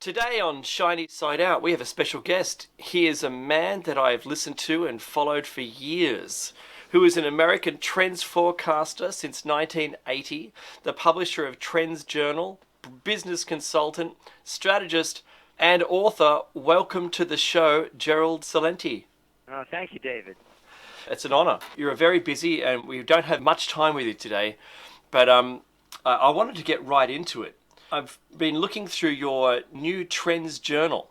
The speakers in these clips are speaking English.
Today on Shiny Side Out, we have a special guest. He is a man that I've listened to and followed for years, who is an American trends forecaster since 1980, the publisher of Trends Journal, business consultant, strategist, and author. Welcome to the show, Gerald Celente. Oh, thank you, David. It's an honor. You're very busy and we don't have much time with you today, but I wanted to get right into it. I've been looking through your new Trends Journal.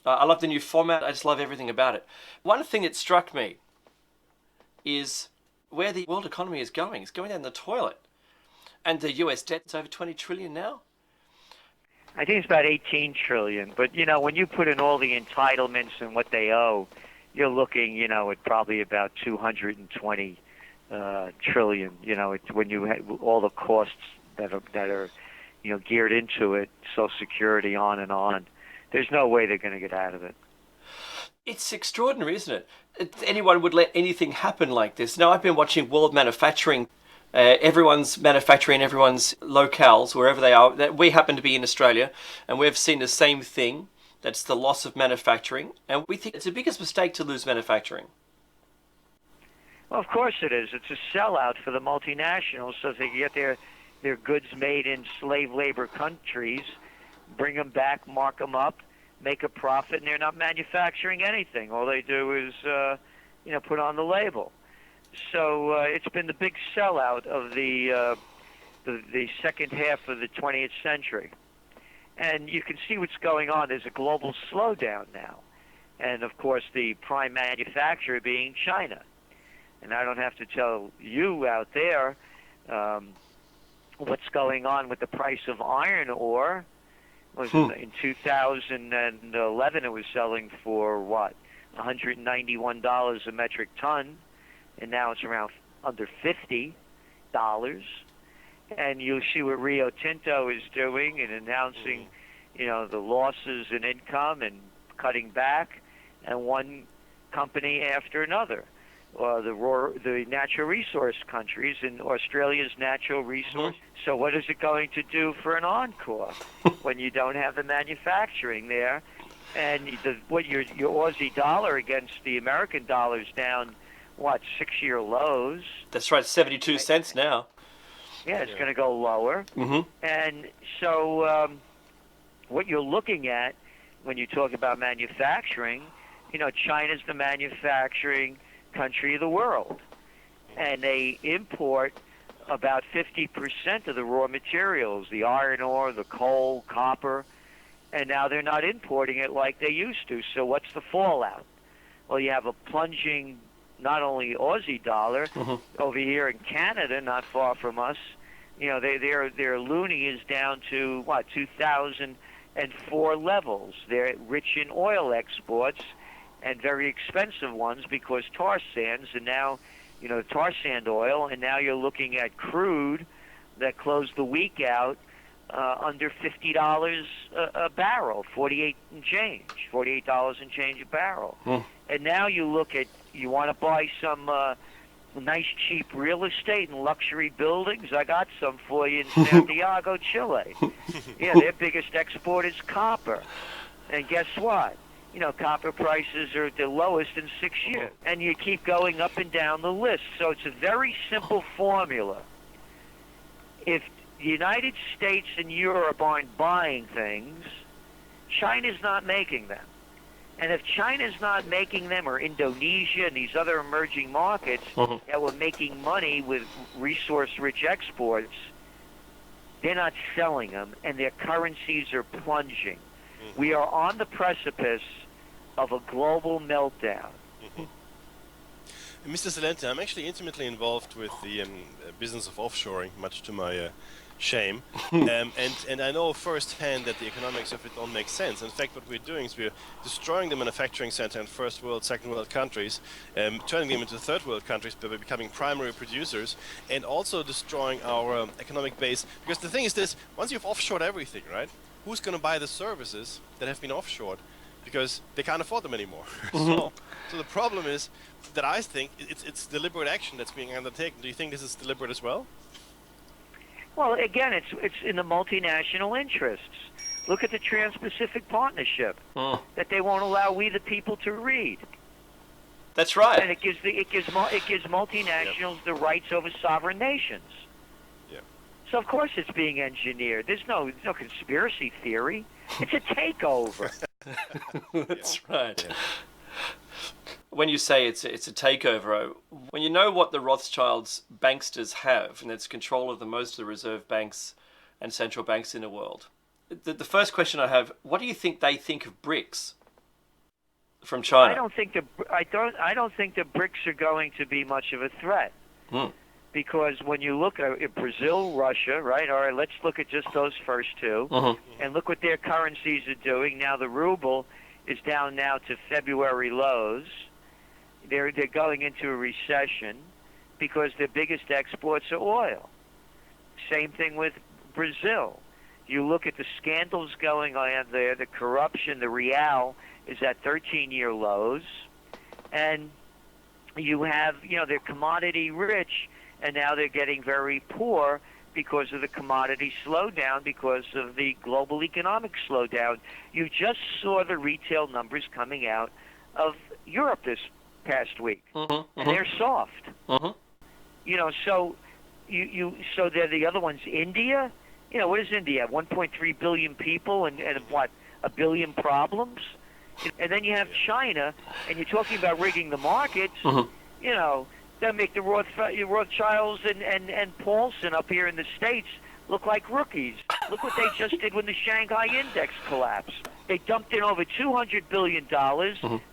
I love the new format. I just love everything about it. One thing that struck me is where the world economy is going. It's going down the toilet. And the US debt's over 20 trillion now. I think it's about 18 trillion. But, you know, when you put in all the entitlements and what they owe, you're looking, you know, at probably about 220 trillion. You know, when you have all the costs that are you know, geared into it, Social Security, on and on. There's no way they're going to get out of it. It's extraordinary, isn't it? Anyone would let anything happen like this. Now, I've been watching world manufacturing. Everyone's manufacturing, everyone's locales, wherever they are. We happen to be in Australia, and we've seen the same thing. That's the loss of manufacturing. And we think it's the biggest mistake to lose manufacturing. Well, of course it is. It's a sellout for the multinationals so they can get their goods made in slave labor countries, bring them back, mark them up, make a profit, and they're not manufacturing anything. All they do is, you know, put on the label. So it's been the big sellout of the second half of the 20th century. And you can see what's going on. There's a global slowdown now. And, of course, the prime manufacturer being China. And I don't have to tell you out there what's going on with the price of iron ore. In 2011, it was selling for, what, $191 a metric ton, and now it's around under $50. And you'll see what Rio Tinto is doing and announcing, you know, the losses in income and cutting back, and one company after another. The natural resource countries and Australia's natural resource. So what is it going to do for an encore when you don't have the manufacturing there? And your Aussie dollar against the American dollar is down, what, 6-year lows? That's right, 72 cents now. Yeah, it's going to go lower. Mm-hmm. And so what you're looking at when you talk about manufacturing, you know, China's the manufacturing country of the world, and they import about 50% of the raw materials, the iron ore, the coal, copper, and now they're not importing it like they used to. So what's the fallout? Well, you have a plunging, not only Aussie dollar, over here in Canada, not far from us, you know, their loonie is down to, what, 2004 levels. They're rich in oil exports, and very expensive ones because tar sands, and now, you know, tar sand oil, and now you're looking at crude that closed the week out under $50 a barrel, $48 and change a barrel. And now you look at, you want to buy some nice cheap real estate and luxury buildings? I got some for you in Santiago, Chile. Yeah, their biggest export is copper. And guess what? You know, copper prices are the lowest in 6 years. And you keep going up and down the list. So it's a very simple formula. If the United States and Europe aren't buying things, China's not making them. And if China's not making them, or Indonesia and these other emerging markets that were making money with resource-rich exports, they're not selling them, and their currencies are plunging. We are on the precipice of a global meltdown. Mr. Celente, I'm actually intimately involved with the business of offshoring, much to my shame. And I know firsthand that the economics of it don't make sense. In fact, what we're doing is we're destroying the manufacturing center in first world, second world countries, turning them into third world countries by becoming primary producers, and also destroying our economic base. Because the thing is this, once you've offshored everything, right? Who's going to buy the services that have been offshored? Because they can't afford them anymore. So the problem is that I think it's deliberate action that's being undertaken. Do you think this is deliberate as well? Well, again, it's in the multinational interests. Look at the Trans-Pacific Partnership Mm. that they won't allow we the people to read. That's right. And it gives multinationals the rights over sovereign nations. Yeah. So of course it's being engineered. There's no conspiracy theory. It's a takeover. That's right. Yeah. When you say it's a takeover, when you know what the Rothschilds banksters have, and it's control of most of the reserve banks and central banks in the world, the first question I have: what do you think they think of BRICS from China? I don't think the BRICS are going to be much of a threat. Hmm. Because when you look at Brazil, Russia, right? All right, let's look at just those first two, and look what their currencies are doing. Now the ruble is down now to February lows. They're going into a recession because their biggest exports are oil. Same thing with Brazil. You look at the scandals going on there, the corruption, the real is at 13-year lows, and you have, they're commodity rich, and now they're getting very poor because of the commodity slowdown, because of the global economic slowdown. You just saw the retail numbers coming out of Europe this past week, and they're soft. So so they're the other ones. India, what does India have? 1.3 billion people and what, a billion problems? And then you have China, and you're talking about rigging the markets. They'll make the Rothschilds and Paulson up here in the States look like rookies. Look what they just did when the Shanghai index collapsed. They dumped in over $200 billion.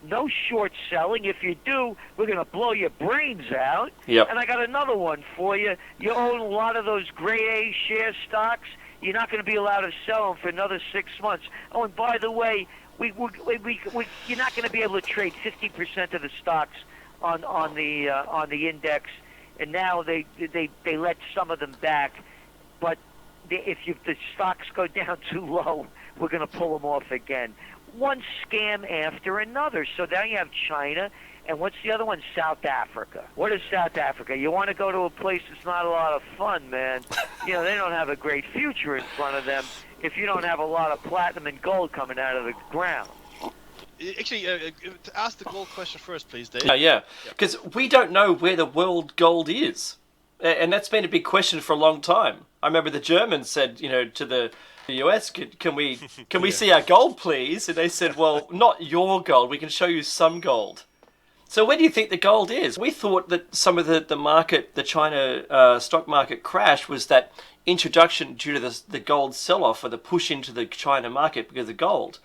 No short selling. If you do, we're going to blow your brains out. Yep. And I got another one for you. You own a lot of those grade A share stocks. You're not going to be allowed to sell them for another 6 months. Oh, and by the way, you're not going to be able to trade 50% of the stocks on the index, and now they let some of them back, but if the stocks go down too low, we're going to pull them off again. One scam after another. So now you have China, and what's the other one? South Africa. What is South Africa? You want to go to a place that's not a lot of fun, man. They don't have a great future in front of them if you don't have a lot of platinum and gold coming out of the ground. Actually, ask the gold question first, please, Dave. Yeah. Because we don't know where the world gold is. And that's been a big question for a long time. I remember the Germans said, to the US, can we see our gold, please? And they said, well, not your gold. We can show you some gold. So where do you think the gold is? We thought that some of the market, the China stock market crash was that introduction due to the gold sell-off or the push into the China market because of gold.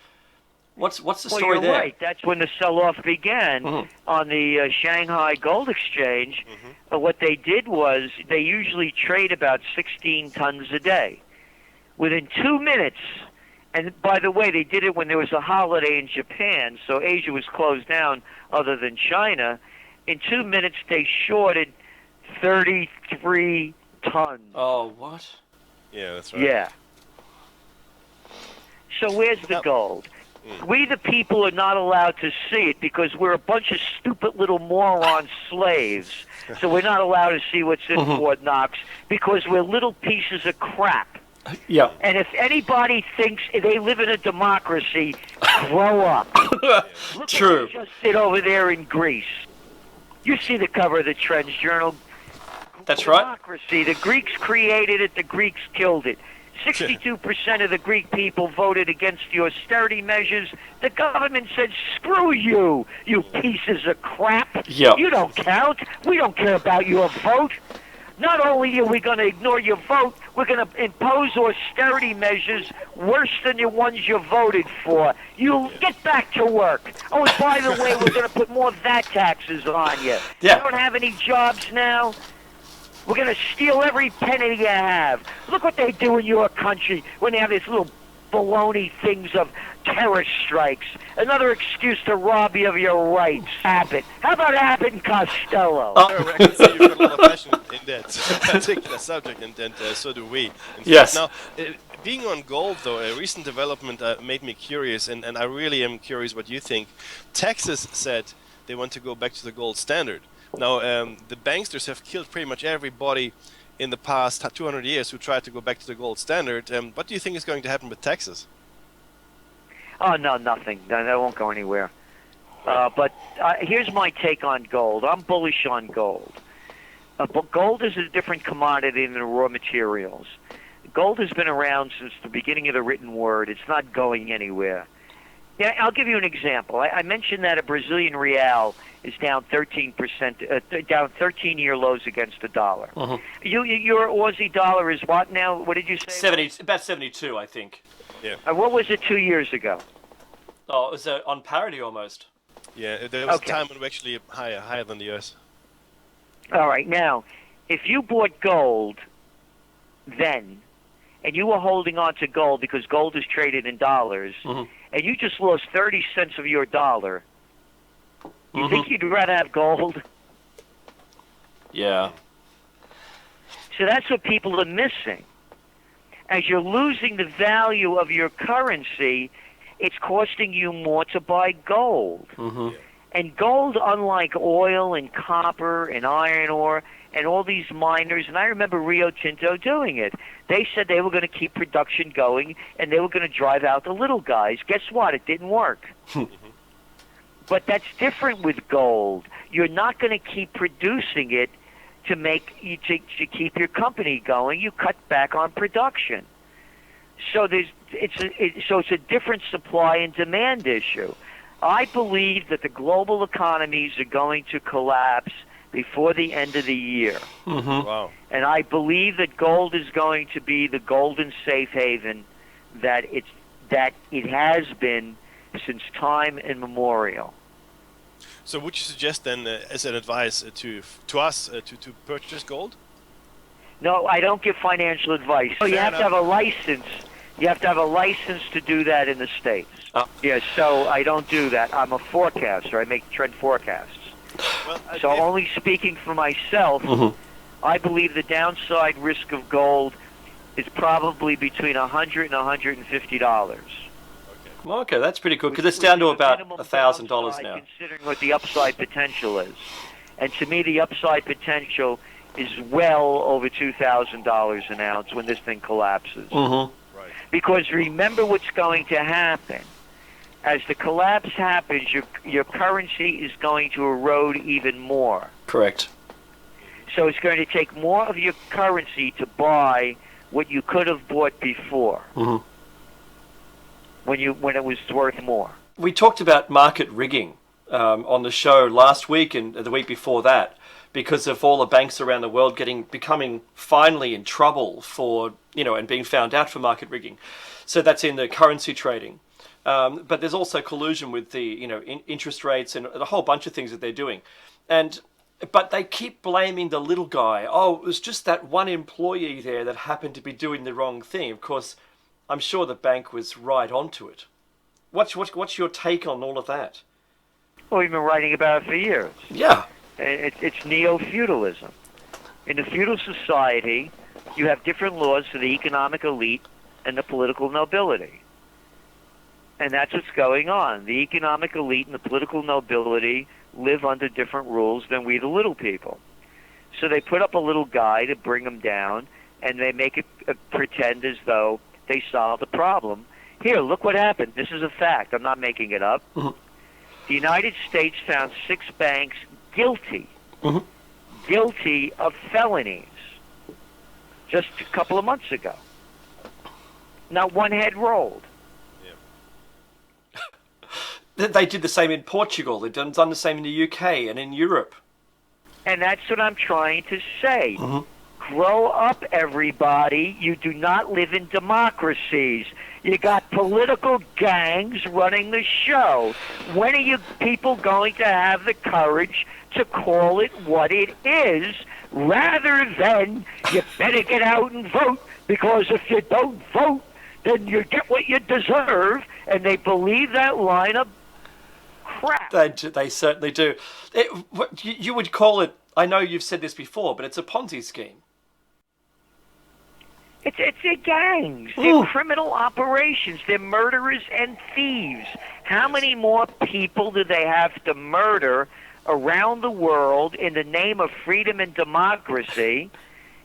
What's the story you're there? Right. That's when the sell-off began on the Shanghai Gold Exchange. What they did was they usually trade about 16 tons a day. Within 2 minutes, and by the way, they did it when there was a holiday in Japan, so Asia was closed down other than China. In 2 minutes, they shorted 33 tons. Oh, what? Yeah, that's right. Yeah. So where's the gold? We, the people, are not allowed to see it because we're a bunch of stupid little moron slaves. So we're not allowed to see what's in Fort Knox because we're little pieces of crap. Yeah. And if anybody thinks they live in a democracy, grow up. Look True. what they just did over there in Greece. You see the cover of the Trends Journal. That's right. Democracy. The Greeks created it. The Greeks killed it. 62% of the Greek people voted against the austerity measures. The government said, screw you, you pieces of crap. Yep. You don't count. We don't care about your vote. Not only are we going to ignore your vote, we're going to impose austerity measures worse than the ones you voted for. You get back to work. Oh, and by the way, we're going to put more VAT taxes on you. Yeah. You don't have any jobs now? We're going to steal every penny you have. Look what they do in your country when they have these little baloney things of terrorist strikes. Another excuse to rob you of your rights. Abbott. How about Abbott and Costello? I can see you've got a lot of passion in that particular subject, and so do we. Yes. Now, being on gold, though, a recent development made me curious, and I really am curious what you think. Texas said they want to go back to the gold standard. Now, the banksters have killed pretty much everybody in the past 200 years who tried to go back to the gold standard. What do you think is going to happen with Texas? Oh, no, nothing. No, that won't go anywhere. But here's my take on gold. I'm bullish on gold. But gold is a different commodity than the raw materials. Gold has been around since the beginning of the written word. It's not going anywhere. Yeah, I'll give you an example. I mentioned that a Brazilian real is down 13%, down 13-year lows against the dollar. Uh-huh. Your Aussie dollar is what now? What did you say? 70, about 72, I think. Yeah. What was it 2 years ago? Oh, it was on parity almost. Yeah, there was Okay. a time when we're actually higher than the US. All right, now, if you bought gold then, and you were holding on to gold because gold is traded in dollars, Mhm. and you just lost 30 cents of your dollar, you Mhm. think you'd rather have gold? Yeah. So that's what people are missing. As you're losing the value of your currency, it's costing you more to buy gold. Mm-hmm. And gold, unlike oil and copper and iron ore and all these miners, and I remember Rio Tinto doing it, they said they were going to keep production going and they were going to drive out the little guys. Guess what? It didn't work. But that's different with gold. You're not going to keep producing it to keep your company going. You cut back on production. So it's a different supply and demand issue. I believe that the global economies are going to collapse before the end of the year. Mm-hmm. Wow. And I believe that gold is going to be the golden safe haven that it has been since time immemorial. So would you suggest then, as an advice to us, to purchase gold? No, I don't give financial advice. You Fair have to enough. have a license. You have to have a license to do that in the States. Oh. Yeah, so I don't do that. I'm a forecaster. I make trend forecasts. Well, So only speaking for myself, Mm-hmm. I believe the downside risk of gold is probably between $100 and $150. Well, okay, that's pretty good because it's down to about Minimum $1,000 downside now. Considering what the upside potential is. And to me, the upside potential is well over $2,000 an ounce when this thing collapses. Mm-hmm. right. Because remember what's going to happen. As the collapse happens, your currency is going to erode even more. Correct. So it's going to take more of your currency to buy what you could have bought before Mm-hmm. when it was worth more. We talked about market rigging on the show last week and the week before that because of all the banks around the world becoming finally in trouble for, and being found out for market rigging. So that's in the currency trading. But there's also collusion with the, interest rates and a whole bunch of things that they're doing. But they keep blaming the little guy. Oh, it was just that one employee there that happened to be doing the wrong thing. Of course, I'm sure the bank was right onto it. What's your take on all of that? Well, we've been writing about it for years. Yeah. It's neo-feudalism. In a feudal society, you have different laws for the economic elite and the political nobility. And that's what's going on. The economic elite and the political nobility live under different rules than we, the little people. So they put up a little guy to bring them down, and they make it pretend as though they solved the problem. Here, look what happened. This is a fact. I'm not making it up. Mm-hmm. The United States found 6 banks guilty of felonies just a couple of months ago. Not one head rolled. They did the same in Portugal. They've done the same in the UK and in Europe. And that's what I'm trying to say. Mm-hmm. Grow up, everybody. You do not live in democracies. You got political gangs running the show. When are you people going to have the courage to call it what it is, rather than you better get out and vote, because if you don't vote, then you get what you deserve, and they believe that line of crap. They certainly do. You would call it, I know you've said this before, but it's a Ponzi scheme. It's gangs. Ooh. They're criminal operations. They're murderers and thieves. How many more people do they have to murder around the world in the name of freedom and democracy?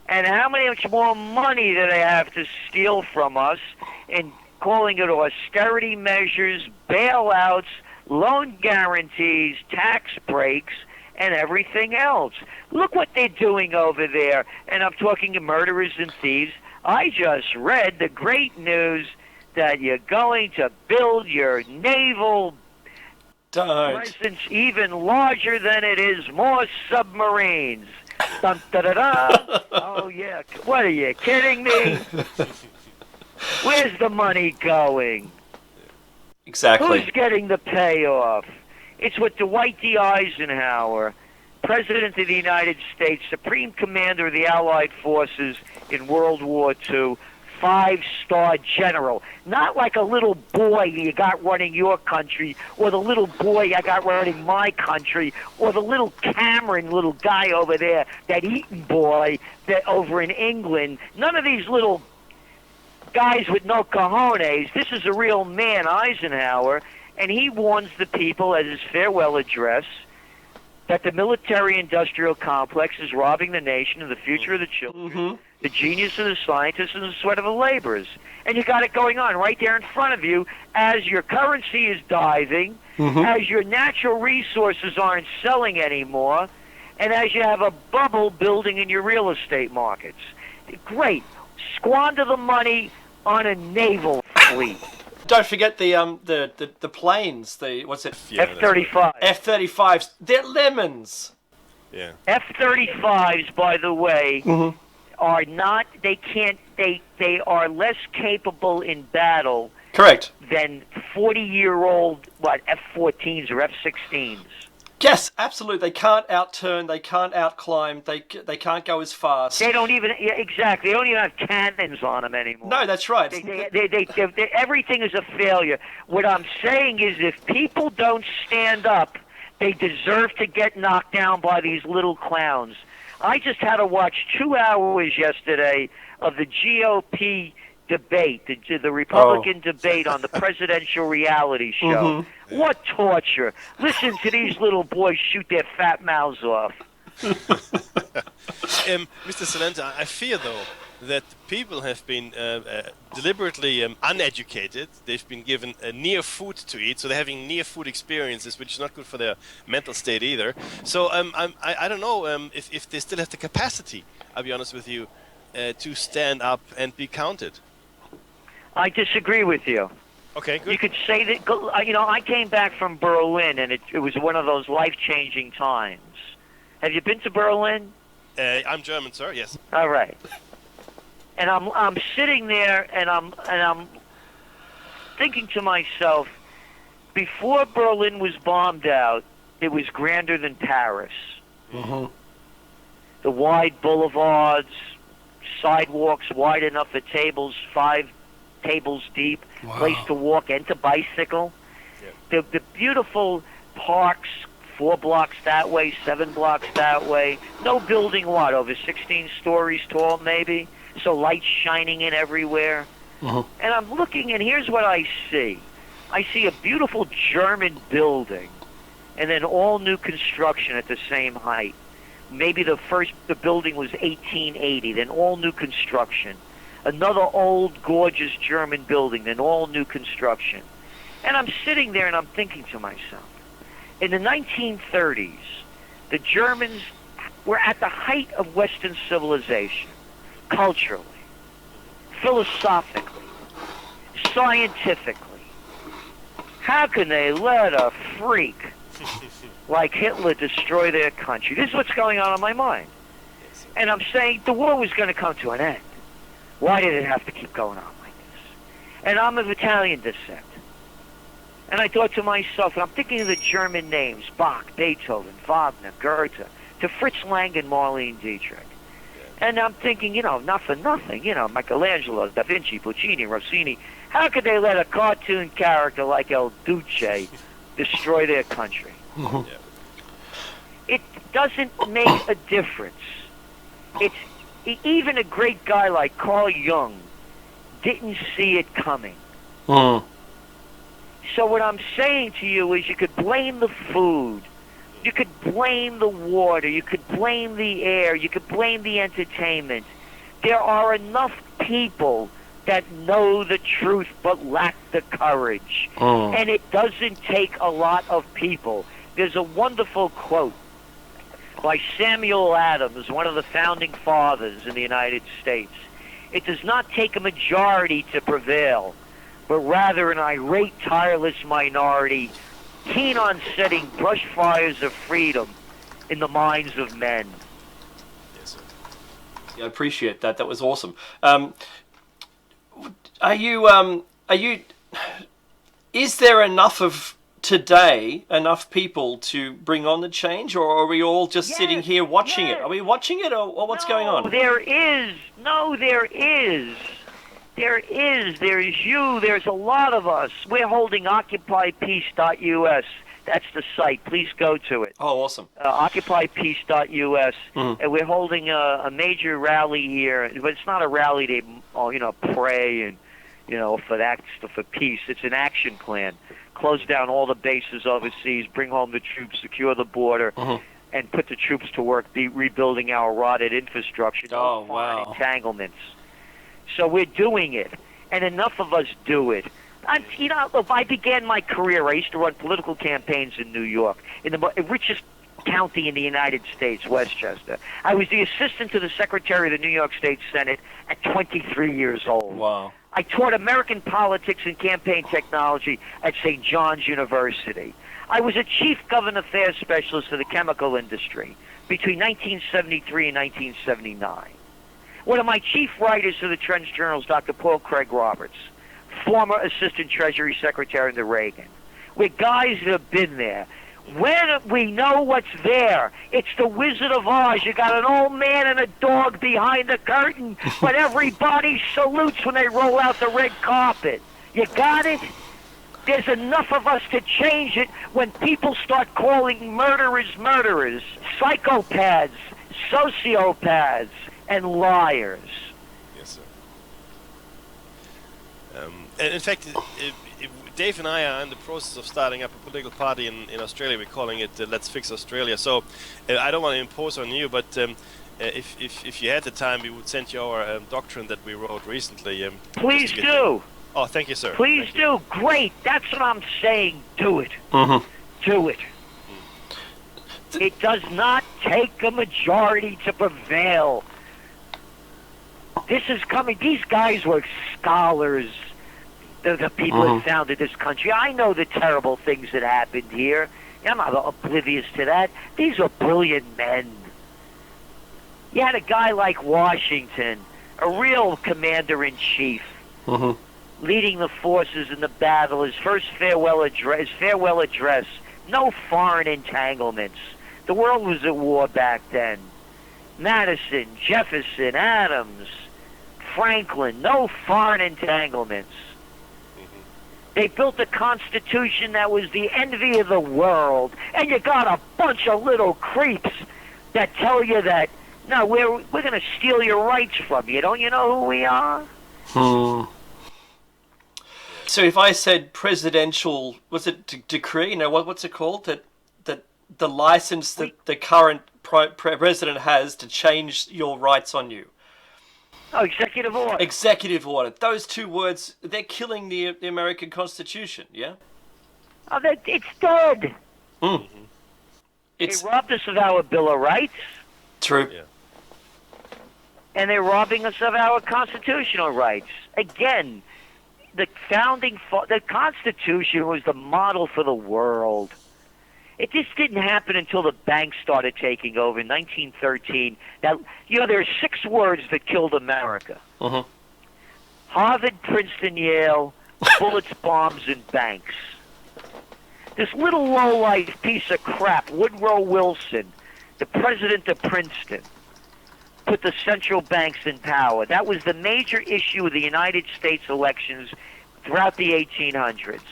And how much more money do they have to steal from us in calling it austerity measures, bailouts, loan guarantees, tax breaks, and everything else. Look what they're doing over there. And I'm talking to murderers and thieves. I just read the great news that you're going to build your naval presence even larger than it is, more submarines. Dun, da, da, da. Oh, yeah. What, are you kidding me? Where's the money going? Exactly. Who's getting the payoff? It's with Dwight D. Eisenhower, President of the United States, Supreme Commander of the Allied Forces in World War II, 5-star general. Not like a little boy you got running your country, or the little boy I got running my country, or the little Cameron little guy over there, that Eton boy that over in England. None of these little guys with no cojones. This is a real man, Eisenhower, and he warns the people at his farewell address that the military-industrial complex is robbing the nation of the future of the children, the genius of the scientists, and the sweat of the laborers. And you got it going on right there in front of you as your currency is diving, as your natural resources aren't selling anymore, and as you have a bubble building in your real estate markets. Great. Squander the money on a naval fleet. Don't forget the planes. What's it? Yeah, F-35. F-35s. They're lemons. Yeah. F-35s, by the way, are not. They can't. They are less capable in battle. Correct. Than 40-year-old F-14s or F-16s. Yes, absolutely. They can't outturn. They can't outclimb. They can't go as fast. They don't even exactly. They don't even have cannons on them anymore. No, that's right. Everything is a failure. What I'm saying is, if people don't stand up, they deserve to get knocked down by these little clowns. I just had to watch 2 hours yesterday of the GOP debate, the Republican debate on the presidential reality show. What torture. Listen to these little boys shoot their fat mouths off. Mr. Celente, I fear, though, that people have been deliberately uneducated. They've been given near food to eat, so they're having near food experiences, which is not good for their mental state either. So I don't know if they still have the capacity, I'll be honest with you, to stand up and be counted. I disagree with you. Okay, good. You could say that, I came back from Berlin, and it was one of those life-changing times. Have you been to Berlin? I'm German, sir, yes. All right. And I'm sitting there, and I'm thinking to myself, before Berlin was bombed out, it was grander than Paris. The wide boulevards, sidewalks wide enough for tables, 5 tables deep, place to walk and to bicycle. The beautiful parks, 4 blocks that way, 7 blocks that way. No building, over 16 stories tall maybe, so lights shining in everywhere. And I'm looking, and here's what I see. I see a beautiful German building, and then all new construction at the same height. Maybe the building was 1880, then all new construction. Another old, gorgeous German building, then all new construction. And I'm sitting there and I'm thinking to myself, in the 1930s, the Germans were at the height of Western civilization, culturally, philosophically, scientifically. How can they let a freak like Hitler destroy their country? This is what's going on in my mind. And I'm saying the war was going to come to an end. Why did it have to keep going on like this? And I'm of Italian descent. And I thought to myself, and I'm thinking of the German names, Bach, Beethoven, Wagner, Goethe, to Fritz Lang and Marlene Dietrich. And I'm thinking, not for nothing, Michelangelo, Da Vinci, Puccini, Rossini. How could they let a cartoon character like El Duce destroy their country? It doesn't make a difference. Even a great guy like Carl Jung didn't see it coming. So what I'm saying to you is you could blame the food, you could blame the water, you could blame the air, you could blame the entertainment. There are enough people that know the truth but lack the courage. Mm. And it doesn't take a lot of people. There's a wonderful quote by Samuel Adams, one of the founding fathers in the United States. It does not take a majority to prevail, but rather an irate, tireless minority, keen on setting brush fires of freedom in the minds of men. Yes, sir. I appreciate that. That was awesome. Are you? Is there enough people to bring on the change, or are we all just sitting here watching it? Are we watching it, or what's going on? There is. No, there is. There is. There's you. There's a lot of us. We're holding OccupyPeace.us. That's the site. Please go to it. Oh, awesome. OccupyPeace.us. And we're holding a major rally here. But it's not a rally to, pray and, for peace. It's an action plan. Close down all the bases overseas, bring home the troops, secure the border, and put the troops to work rebuilding our rotted infrastructure. Oh, foreign wow. entanglements. So we're doing it, and enough of us do it. Look, I began my career, I used to run political campaigns in New York, in the richest county in the United States, Westchester. I was the assistant to the Secretary of the New York State Senate at 23 years old. Wow. I taught American politics and campaign technology at St. John's University. I was a chief government affairs specialist for the chemical industry between 1973 and 1979. One of my chief writers for the Trends Journal is Dr. Paul Craig Roberts, former Assistant Treasury Secretary under Reagan. We're guys that have been there. When we know what's there, it's the Wizard of Oz. You got an old man and a dog behind the curtain, but everybody salutes when they roll out the red carpet. You got it? There's enough of us to change it when people start calling murderers murderers, psychopaths, sociopaths, and liars. Yes, sir. And in fact, Dave and I are in the process of starting up a political party in Australia. We're calling it Let's Fix Australia. So I don't want to impose on you, but if you had the time, we would send you our doctrine that we wrote recently. Please do. Oh, thank you, sir. Please do. Great. That's what I'm saying. Do it. Do it. It does not take a majority to prevail. This is coming. These guys were scholars. The people that founded this country. I know the terrible things that happened here. I'm not oblivious to that. These are brilliant men. You had a guy like Washington, a real commander-in-chief, leading the forces in the battle. His first farewell address. No foreign entanglements. The world was at war back then. Madison, Jefferson, Adams, Franklin. No foreign entanglements. They built a constitution that was the envy of the world, and you got a bunch of little creeps that tell you that, no, we're going to steal your rights from you. Don't you know who we are? So if I said presidential, was it decree? What's it called? That the license that the current president has to change your rights on you. Oh, executive order. Executive order. Those two words, they're killing the American Constitution, yeah? Oh, it's dead. They robbed us of our Bill of Rights. True. Yeah. And they're robbing us of our constitutional rights. Again, the Constitution was the model for the world. It just didn't happen until the banks started taking over in 1913. Now, there are 6 words that killed America. Harvard, Princeton, Yale, bullets, bombs, and banks. This little low-life piece of crap, Woodrow Wilson, the president of Princeton, put the central banks in power. That was the major issue of the United States elections throughout the 1800s.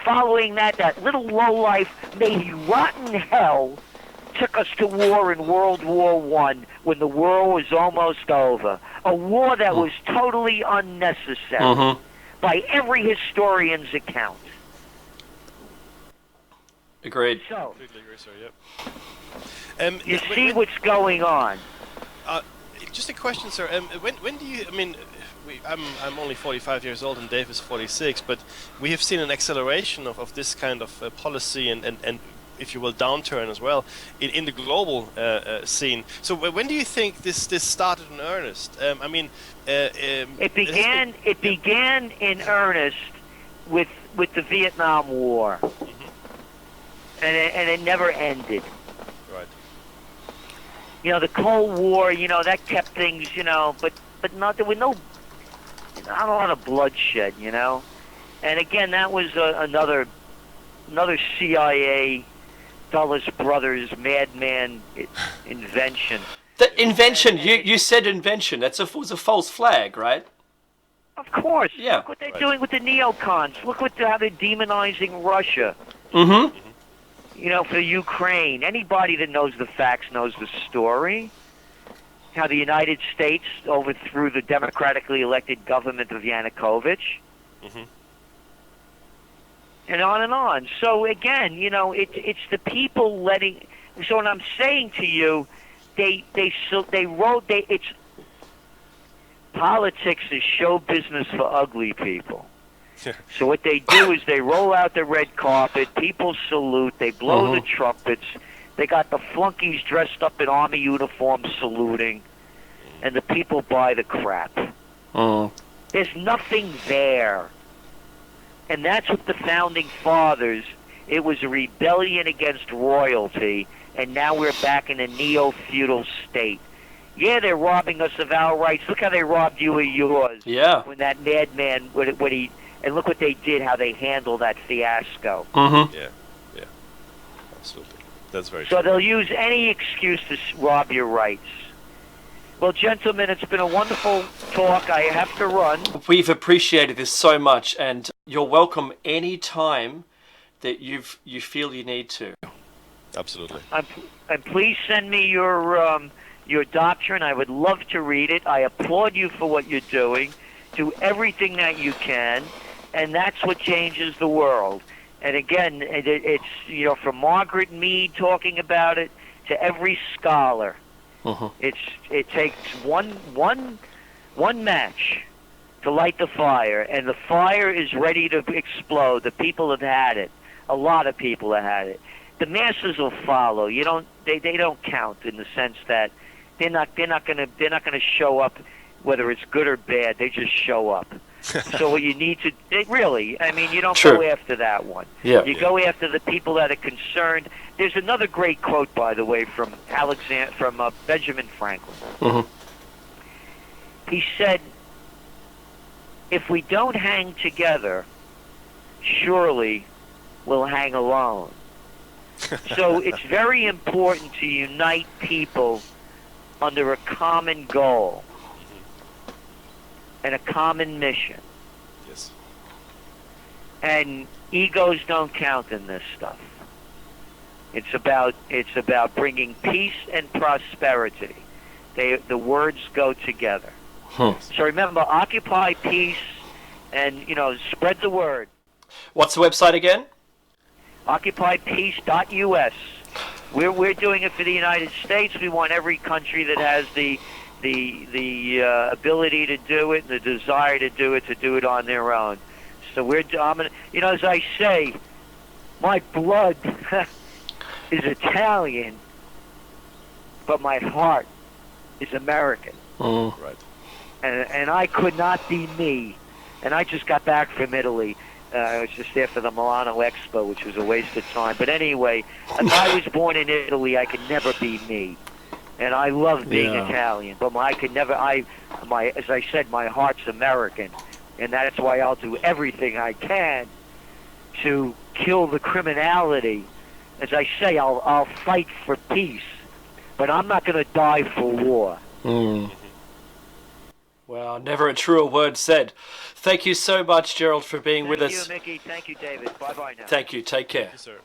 Following that little lowlife made rotten hell took us to war in World War I when the war was almost over. A war that was totally unnecessary by every historian's account. Agreed. So, Completely agree, sir. Yep. you see what's going on. just a question, sir. When do you? I mean, I'm only 45 years old, and Dave is 46. But we have seen an acceleration of this kind of policy and if you will, downturn as well in the global scene. So when do you think this started in earnest? I mean, it began in earnest with the Vietnam War, and it never ended. Right. You know, the Cold War, you know, that kept things, you know, but not, there was not a lot of bloodshed, you know. And again, that was another CIA, Dulles Brothers, madman invention. The invention, you said invention. That was a false flag, right? Of course. Yeah. Look what they're doing with the neocons. Look how they're demonizing Russia. Mm-hmm. You know, for Ukraine. Anybody that knows the facts knows the story. How the United States overthrew the democratically elected government of Yanukovych. Mm-hmm. And on and on. So again, you know, it's the people letting. So what I'm saying to you, it's politics is show business for ugly people. So what they do is they roll out the red carpet, people salute, they blow the trumpets, they got the flunkies dressed up in army uniforms saluting, and the people buy the crap. There's nothing there. And that's what the Founding Fathers, it was a rebellion against royalty, and now we're back in a neo-feudal state. Yeah, they're robbing us of our rights. Look how they robbed you of yours. Yeah. When that madman, and look what they did, how they handled that fiasco. Mm-hmm. Yeah. Absolutely. That's very So true. they'll use any excuse to rob your rights. Well, gentlemen, it's been a wonderful talk. I have to run. We've appreciated this so much, and you're welcome any time that you feel you need to. Absolutely. And please send me your doctrine. I would love to read it. I applaud you for what you're doing. Do everything that you can, and that's what changes the world. And again, it's, you know, from Margaret Mead talking about it to every scholar. It takes one match to light the fire, and the fire is ready to explode. The people have had it. A lot of people have had it. The masses will follow. They don't count in the sense that they're not gonna show up whether it's good or bad. They just show up. So what you need to you don't go after that one. Yeah. You go after the people that are concerned. There's another great quote, by the way, from Benjamin Franklin. He said, "If we don't hang together, surely we'll hang alone." So it's very important to unite people under a common goal and a common mission. Yes. And egos don't count in this stuff. It's about bringing peace and prosperity. The words go together. So remember, occupy peace, and spread the word. What's the website again? OccupyPeace.us. We're doing it for the United States. We want every country that has the ability to do it, and the desire to do it on their own. So we're dominant. As I say, my blood is Italian, but my heart is American. Right. And I could not be me. And I just got back from Italy. I was just there for the Milano Expo, which was a waste of time. But anyway, if I was born in Italy, I could never be me. And I love being Italian, but as I said, my heart's American, and that's why I'll do everything I can to kill the criminality. As I say, I'll fight for peace, but I'm not going to die for war. Well, never a truer word said. Thank you so much, Gerald, for being with us. Thank you, Mickey. Thank you, David. Bye-bye now. Thank you. Take care. Thank you, sir.